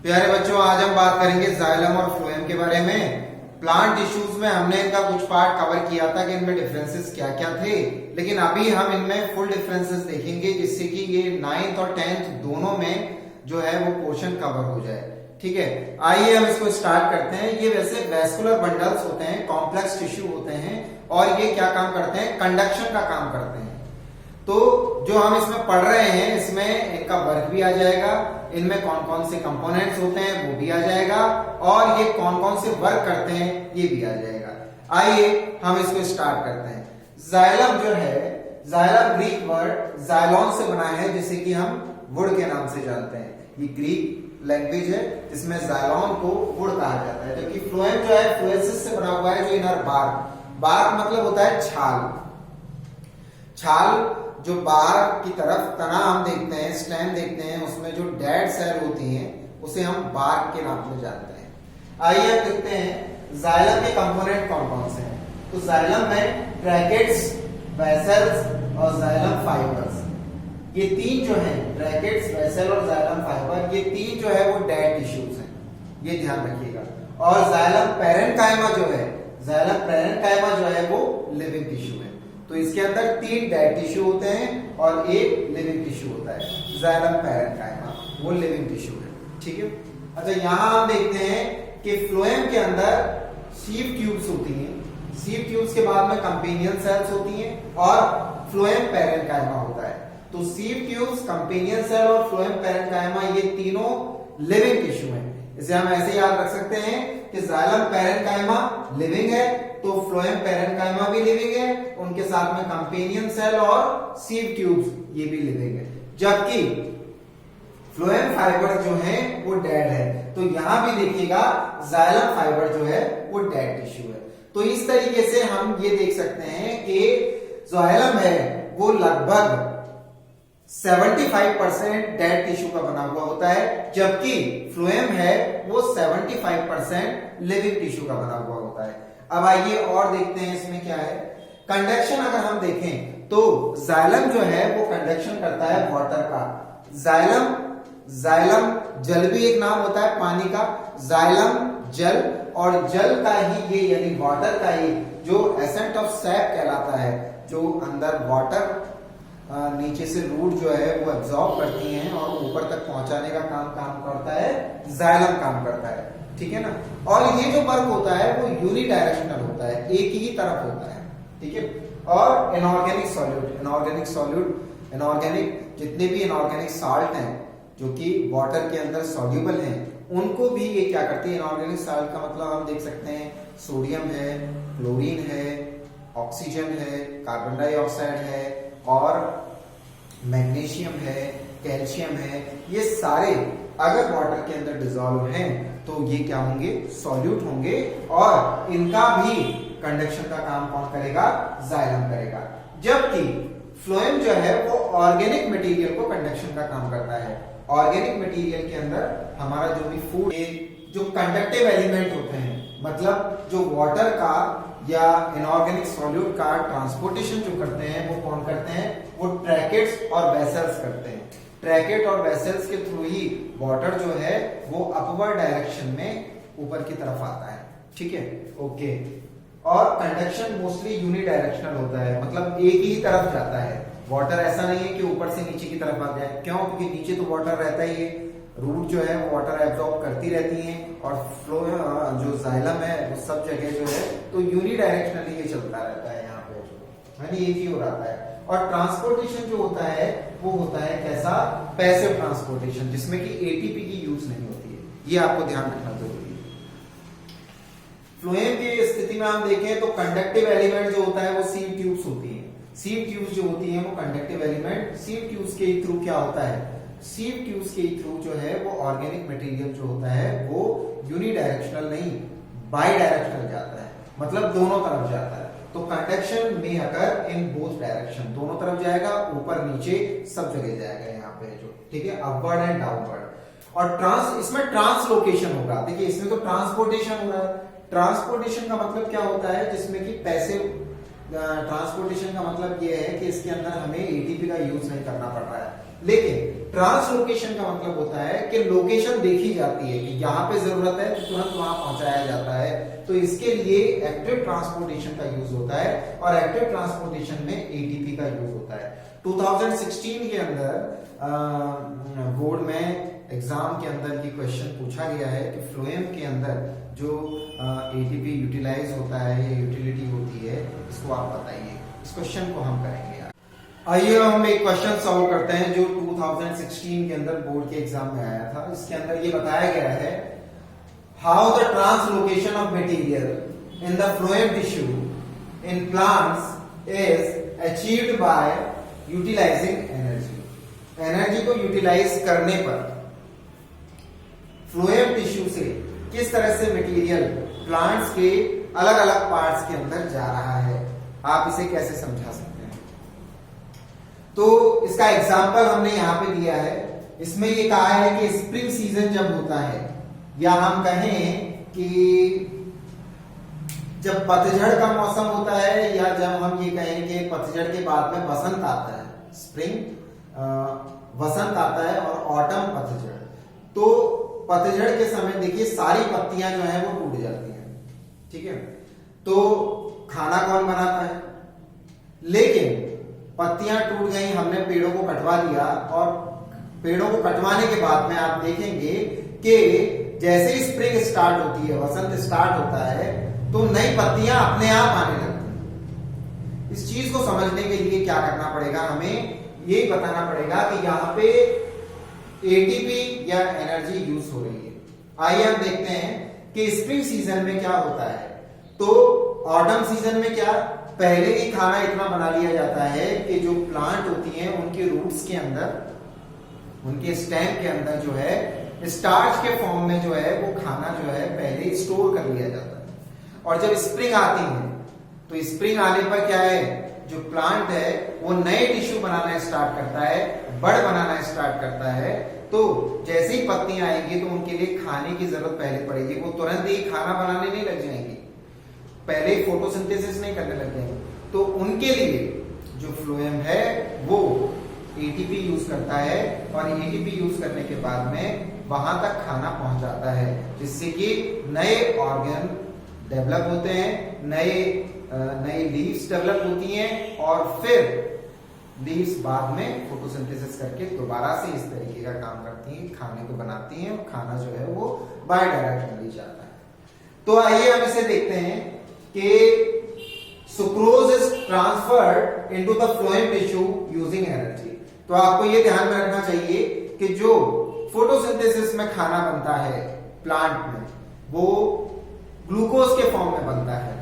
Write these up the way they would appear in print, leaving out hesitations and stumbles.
प्यारे बच्चों, आज हम बात करेंगे जाइलम और फ्लोएम के बारे में। प्लांट टिश्यूज में हमने इनका कुछ पार्ट कवर किया था कि इनमें डिफरेंसेस क्या क्या थे, लेकिन अभी हम इनमें फुल डिफरेंसेस देखेंगे जिससे कि ये 9th और 10th दोनों में जो है वो पोर्शन कवर हो जाए। ठीक है, आइए हम इसको स्टार्ट करते हैं। ये वैसे वेस्कुलर बंडल्स होते हैं, कॉम्प्लेक्स टिश्यू होते हैं और ये क्या काम करते हैं, कंडक्शन का काम करते हैं। तो जो हम इसमें पढ़ रहे हैं इसमें इनका वर्क भी आ जाएगा, इनमें कौन कौन से कंपोनेंट्स होते हैं वो भी आ जाएगा और ये कौन कौन से वर्क करते हैं ये भी आ जाएगा। आइए हम इसको स्टार्ट करते हैं। जाइलम जो है, जाइलम ग्रीक वर्ड जाइलॉन से बना है जिसे कि हम वुड के नाम से जानते हैं। ये ग्रीक लैंग्वेज है जिसमें जाइलॉन को वुड कहा जाता है, जबकि फ्लोएम जो है फ्लोएसिस से बना हुआ है, जो इनर बार्क। बार्क मतलब होता है छाल। छाल जो बाहर की तरफ तना हम देखते हैं, स्टेम देखते हैं, उसमें जो डेड सेल होती हैं उसे हम बार्क के नाम से जानते हैं। आइए अब देखते हैं जाइलम के कंपोनेंट कौन कौन से हैं। तो जाइलम में ट्रैकेट्स, वेसल्स और जाइलम फाइबर्स, ये तीन जो हैं, ट्रैकेट्स, वेसल और जाइलम फाइबर, ये तीन जो है वो डेड टिश्यूज हैं, ये ध्यान रखिएगा। और जाइलम पैरेन्काइमा जो है, जाइलम पैरेन्काइमा जो है वो लिविंग टिश्यू है। तो इसके अंदर तीन डेड टिश्यू होते हैं और एक लिविंग टिश्यू होता है। जाइलम पैरेन्काइमा वो लिविंग टिश्यू है। ठीक है, अच्छा यहां हम देखते हैं कि फ्लोएम के अंदर सीव ट्यूब्स होती हैं, सीव ट्यूब्स के बाद में कंपेनियन सेल्स होती हैं और फ्लोएम पैरेन्काइमा होता है। तो सीव ट्यूब्स, कंपेनियन सेल और फ्लोएम पैरेन्काइमा ये तीनों लिविंग टिश्यू हैं। इसे हम ऐसे याद रख सकते हैं कि जाइलम पैरेन्काइमा लिविंग है तो फ्लोएम पैरेन्काइमा भी लिविंग है, उनके साथ में कंपेनियन सेल और सीव ट्यूब्स ये भी लिविंग है, जबकि फ्लोएम फाइबर जो है वो डेड है। तो यहां भी देखिएगा जाइलम फाइबर जो है वो डेड टिश्यू है। तो इस तरीके से हम ये देख सकते हैं कि जाइलम है वो लगभग 75% डेड टिश्यू का बना हुआ होता है, जबकि फ्लोएम है वो 75% लिविंग टिश्यू का बना हुआ होता है। अब आइए और देखते हैं इसमें क्या है। कंडक्शन अगर हम देखें तो जाइलम जो है वो कंडक्शन करता है वाटर का। जाइलम जल भी एक नाम होता है पानी का, जाइलम जल, और जल का ही ये यानी वाटर का ही जो एसेंट ऑफ सैप कहलाता है, जो अंदर वाटर नीचे से रूट जो है वो एब्जॉर्ब करती हैं और ऊपर तक पहुंचाने का काम करता है, जाइलम काम करता है। ठीक है ना, और ये जो वर्क होता है वो यूनिडायरेक्शनल होता है, एक ही तरफ होता है। ठीक है, और इनऑर्गेनिक जितने भी इनऑर्गेनिक साल्ट हैं जो कि वाटर के अंदर सॉल्युबल हैं, उनको भी ये क्या करती है, इनऑर्गेनिक साल्ट का मतलब हम देख सकते हैं सोडियम है, क्लोरीन है, ऑक्सीजन है, कार्बन डाइऑक्साइड है और मैग्नीशियम है, कैल्शियम है, ये सारे अगर वाटर के अंदर डिसॉल्व हैं तो ये क्या होंगे, सॉल्यूट होंगे और इनका भी कंडक्शन का काम कौन करेगा, जाइलम करेगा। जबकि फ्लोएम जो है वो ऑर्गेनिक मटेरियल को कंडक्शन का काम करता है। ऑर्गेनिक मटेरियल के अंदर हमारा जो भी फूड, जो कंडक्टिव एलिमेंट होते हैं, मतलब जो वाटर का या इनऑर्गेनिक सॉल्यूट का ट्रांसपोर्टेशन जो करते हैं वो कौन करते हैं, वो ट्रैकेट्स और वेसल्स करते हैं। ट्रैकेट और वेसल्स के थ्रू ही वाटर जो है वो अपवर्ड डायरेक्शन में ऊपर की तरफ आता है। ठीक है, ओके। और कंडक्शन मोस्टली यूनिडायरेक्शनल होता है, मतलब एक ही तरफ जाता है वाटर। ऐसा नहीं है कि ऊपर से नीचे की तरफ आ जाए, क्यों, क्योंकि नीचे तो वाटर रहता ही है, रूट जो है वो वाटर एब्जॉर्ब करती रहती हैं और फ्लो जो जाइलम है वो सब जगह जो है तो यूनिडायरेक्शनली ये चलता रहता है। यहाँ पे यानी एक ही हो रहा है। और ट्रांसपोर्टेशन जो होता है वो होता है कैसा, पैसिव ट्रांसपोर्टेशन, जिसमें कि एटीपी की यूज नहीं होती है। ये आपको ध्यान रखना जरूरी है। फ्लोएम की स्थिति में हम देखें तो कंडक्टिव एलिमेंट जो होता है वो सीव ट्यूब्स होती है। सीव ट्यूब्स जो होती है वो कंडक्टिव एलिमेंट, सीव ट्यूब्स के थ्रू क्या होता है, सीव ट्यूब्स के थ्रू जो है वो ऑर्गेनिक मटेरियल जो होता है वो यूनिडायरेक्शनल नहीं बाई डायरेक्शनल जाता है, मतलब दोनों तरफ जाता है। तो कंडक्शन में अगर इन बोथ डायरेक्शन, दोनों तरफ जाएगा, ऊपर नीचे सब जगह जाएगा यहाँ पे जो, ठीक है, अपवर्ड एंड डाउनवर्ड। और इसमें ट्रांसलोकेशन होगा। देखिए इसमें तो ट्रांसपोर्टेशन हो रहा है। ट्रांसपोर्टेशन का मतलब क्या होता है, जिसमें कि पैसिव ट्रांसपोर्टेशन का मतलब ये है कि इसके अंदर हमें एटीपी का यूज नहीं करना पड़ रहा है, लेकिन ट्रांसलोकेशन का मतलब होता है कि लोकेशन देखी जाती है कि यहाँ पे जरूरत है तो तुरंत वहां पहुंचाया जाता है। तो इसके लिए एक्टिव ट्रांसपोर्टेशन का यूज होता है और एक्टिव ट्रांसपोर्टेशन में एटीपी का यूज होता है। 2016 के अंदर बोर्ड में एग्जाम के अंदर ये क्वेश्चन पूछा गया है कि फ्लोएम के अंदर जो एटीपी यूटिलाइज होता है या यूटिलिटी होती है, इसको आप बताइए। इस क्वेश्चन को हम करेंगे। आइए हम एक क्वेश्चन सॉल्व करते हैं जो 2016 के अंदर बोर्ड के एग्जाम में आया था। इसके अंदर ये बताया गया है how the translocation of material in the phloem tissue in plants is achieved by utilizing energy. Energy को यूटिलाइज करने पर फ्लोएम टिश्यू से किस तरह से मटेरियल प्लांट्स के अलग अलग पार्ट्स के अंदर जा रहा है, आप इसे कैसे समझा सकते हैं। तो इसका एग्जाम्पल हमने यहां पे दिया है। इसमें ये कहा है कि स्प्रिंग सीजन जब होता है, या हम कहें कि जब पतझड़ का मौसम होता है, या जब हम ये कहें कि पतझड़ के बाद में बसंत आता है, स्प्रिंग वसंत आता है और ऑटम पतझड़। तो पतझड़ के समय देखिए सारी पत्तियां जो है वो टूट जाती हैं, ठीक है। तो खाना कौन बनाता है? लेकिन पत्तियां टूट गई, हमने पेड़ों को कटवा दिया, और पेड़ों को कटवाने के बाद में आप देखेंगे कि जैसे ही स्प्रिंग स्टार्ट होती है, वसंत स्टार्ट होता है, तो नई पत्तियां अपने आप आने लगती हैं। इस चीज को समझने के लिए क्या करना पड़ेगा, हमें ये बताना पड़ेगा कि यहाँ पे एटीपी या एनर्जी यूज हो रही है। आइए हम देखते हैं कि स्प्रिंग सीजन में क्या होता है। तो ऑटम सीजन में क्या, पहले ही खाना इतना बना लिया जाता है कि जो प्लांट होती हैं उनके रूट्स के अंदर, उनके स्टेम के अंदर जो है स्टार्च के फॉर्म में जो है वो खाना जो है पहले स्टोर कर लिया जाता है। और जब स्प्रिंग आती है तो स्प्रिंग आने पर क्या है, जो प्लांट है वो नए टिश्यू बनाना स्टार्ट करता है, बड़ बनाना स्टार्ट करता है। तो जैसे ही पत्तियां आएंगी तो उनके लिए खाने की जरूरत पहले पड़ेगी। वो तुरंत ही खाना बनाने नहीं लग जाएंगे, पहले ही फोटोसिंथेसिस नहीं करने लग जाएंगे। तो उनके लिए जो फ्लोएम है वो एटीपी यूज करता है, और एटीपी यूज करने के बाद में वहां तक खाना पहुंच जाता है, जिससे कि नए ऑर्गन डेवलप होते हैं, नए लीव्स डेवलप होती हैं, और फिर लीव्स बाद में फोटोसिंथेसिस करके दोबारा से इस तरीके का काम करती हैं, खाने को बनाती हैं, और खाना जो है वो बाय डायरेक्शनली जाता है। तो आइए हम इसे देखते हैं कि sucrose is transferred into the phloem tissue using energy. तो आपको ये ध्यान में रखना चाहिए कि जो फोटोसिंथेसिस में खाना बनता है प्लांट में, वो ग्लूकोज के फॉर्म में बनता है।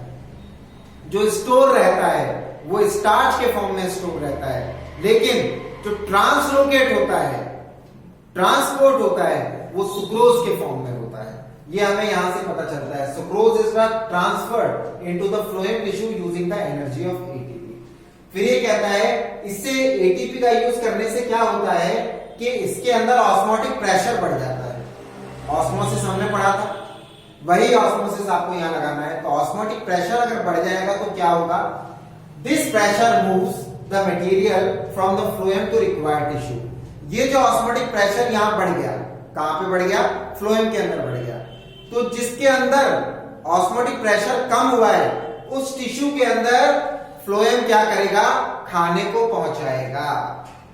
जो स्टोर रहता है वो स्टार्च के फॉर्म में स्टोर रहता है, लेकिन जो ट्रांसलोकेट होता है, ट्रांसपोर्ट होता है, वो सुक्रोज के फॉर्म में होता है। ये हमें यहां से पता चलता है। Sucrose is transferred into the phloem tissue using the energy of ATP. फिर ये कहता है इससे एटीपी का यूज करने से क्या होता है कि इसके अंदर ऑस्मोटिक प्रेशर बढ़ जाता है। ऑस्मोसिस हमने पढ़ा था, वही ऑस्मोसिस आपको यहां लगाना है। तो ऑस्मोटिक प्रेशर अगर बढ़ जाएगा तो क्या होगा, this pressure moves the material from the phloem to required tissue. ये जो ऑस्मोटिक प्रेशर यहां बढ़ गया, कहां पे बढ़ गया, फ्लोएम के अंदर बढ़ गया। तो जिसके अंदर ऑस्मोटिक प्रेशर कम हुआ है, उस टिश्यू के अंदर फ्लोएम क्या करेगा, खाने को पहुंचाएगा।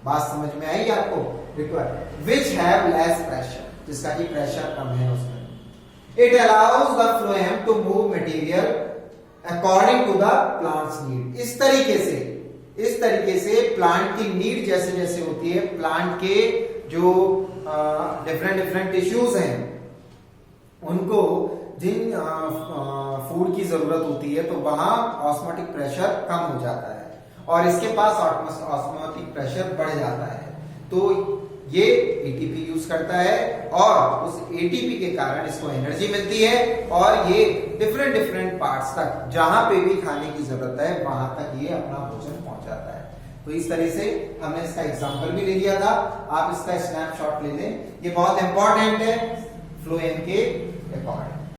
बात समझ में आई आपको? विच हैव लेस प्रेशर, जिसका की प्रेशर कम है उसमें। It allows the phloem to move material according to the plants need. इस तरीके से प्लांट की नीड जैसे जैसे होती है, प्लांट के जो डिफरेंट टिश्यूज हैं, उनको जिन फूड की जरूरत होती है, तो वहां ऑस्मोटिक प्रेशर कम हो जाता है और इसके पास ऑस्मोटिक प्रेशर बढ़ जाता है। तो ये एटीपी यूज करता है और उस एटीपी के कारण इसको एनर्जी मिलती है और ये डिफरेंट पार्ट्स तक, जहां पे भी खाने की जरूरत है, वहां तक ये अपना भोजन पहुंचाता है। तो इस तरह से हमने इसका एग्जांपल भी ले लिया था, आप इसका स्नैपशॉट ले लें, ये बहुत इंपॉर्टेंट है फ्लोएम के अकॉर्डिंग।